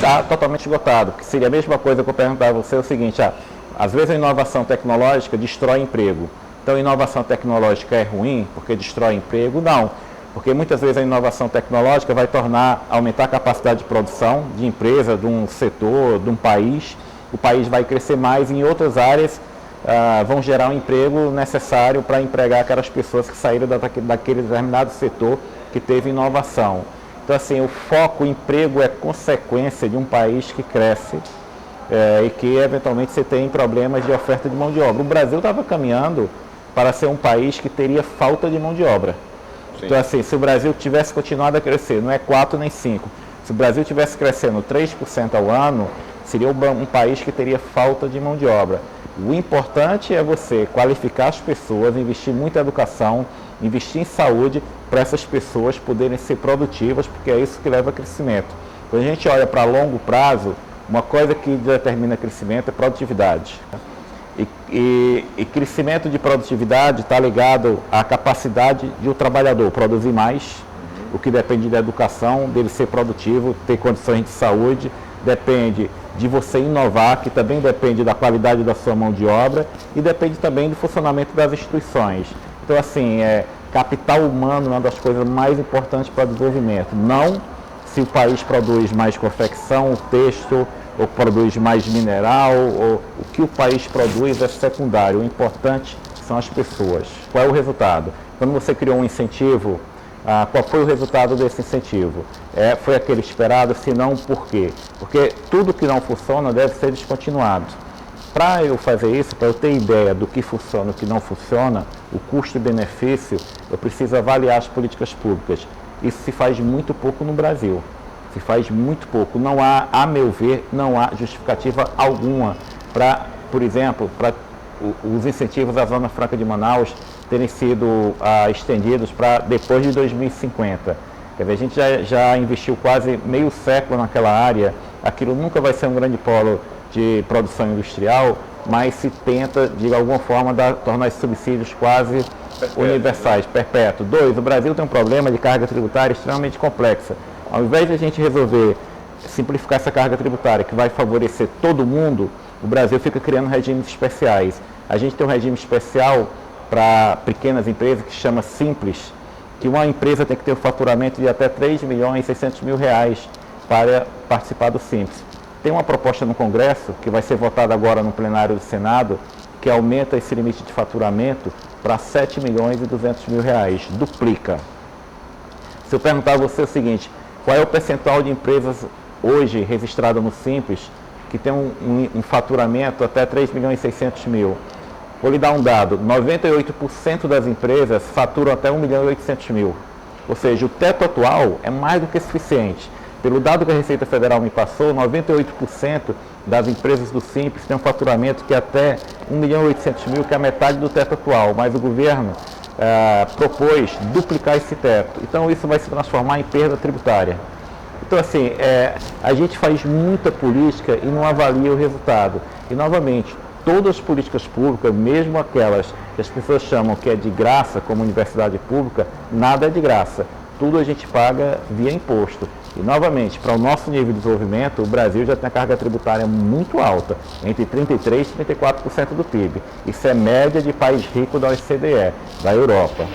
está totalmente esgotado, que seria a mesma coisa que eu perguntar a você o seguinte, às vezes a inovação tecnológica destrói emprego. Então a inovação tecnológica é ruim porque destrói emprego? Não, porque muitas vezes a inovação tecnológica vai aumentar a capacidade de produção de empresa, de um setor, de um país. O país vai crescer mais e em outras áreas vão gerar um emprego necessário para empregar aquelas pessoas que saíram daquele determinado setor que teve inovação. Então, assim, o foco, o emprego é consequência de um país que cresce e que, eventualmente, você tem problemas de oferta de mão de obra. O Brasil estava caminhando para ser um país que teria falta de mão de obra. Sim. Então, assim, se o Brasil tivesse continuado a crescer, não é 4 nem 5, se o Brasil tivesse crescendo 3% ao ano, seria um país que teria falta de mão de obra. O importante é você qualificar as pessoas, investir muito em educação, investir em saúde, para essas pessoas poderem ser produtivas, porque é isso que leva a crescimento. Quando a gente olha para longo prazo, uma coisa que determina crescimento é produtividade. E crescimento de produtividade está ligado à capacidade de o trabalhador produzir mais, o que depende da educação, dele ser produtivo, ter condições de saúde, depende de você inovar, que também depende da qualidade da sua mão de obra e depende também do funcionamento das instituições. Então, assim, capital humano é uma das coisas mais importantes para o desenvolvimento. Não se o país produz mais confecção, têxtil, ou produz mais mineral, ou o que o país produz é secundário. O importante são as pessoas. Qual é o resultado? Quando você criou um incentivo, qual foi o resultado desse incentivo? Foi aquele esperado? Se não, por quê? Porque tudo que não funciona deve ser descontinuado. Para eu fazer isso, para eu ter ideia do que funciona e o que não funciona, o custo e benefício, eu preciso avaliar as políticas públicas. Isso se faz muito pouco no Brasil. Se faz muito pouco. Não há, a meu ver, não há justificativa alguma para, por exemplo, para os incentivos à Zona Franca de Manaus terem sido estendidos para depois de 2050. Quer dizer, a gente já investiu quase meio século naquela área, aquilo nunca vai ser um grande polo de produção industrial, mas se tenta, de alguma forma, tornar esses subsídios quase universais, perpétuos. 2, o Brasil tem um problema de carga tributária extremamente complexa. Ao invés de a gente resolver simplificar essa carga tributária, que vai favorecer todo mundo, o Brasil fica criando regimes especiais. A gente tem um regime especial para pequenas empresas que se chama Simples, que uma empresa tem que ter um faturamento de até R$3.600.000 para participar do Simples. Tem uma proposta no Congresso, que vai ser votada agora no plenário do Senado, que aumenta esse limite de faturamento para R$7.200.000, duplica. Se eu perguntar a você o seguinte, qual é o percentual de empresas hoje registradas no Simples que tem um faturamento até R$3.600.000? Vou lhe dar um dado, 98% das empresas faturam até R$1.800.000. Ou seja, o teto atual é mais do que suficiente. Pelo dado que a Receita Federal me passou, 98% das empresas do Simples têm um faturamento que é até R$1.800.000, que é a metade do teto atual, mas o governo propôs duplicar esse teto. Então isso vai se transformar em perda tributária. Então, assim, a gente faz muita política e não avalia o resultado. E, novamente, todas as políticas públicas, mesmo aquelas que as pessoas chamam que é de graça, como universidade pública, nada é de graça. Tudo a gente paga via imposto. E, novamente, para o nosso nível de desenvolvimento, o Brasil já tem a carga tributária muito alta, entre 33% e 34% do PIB. Isso é média de país rico da OCDE, da Europa.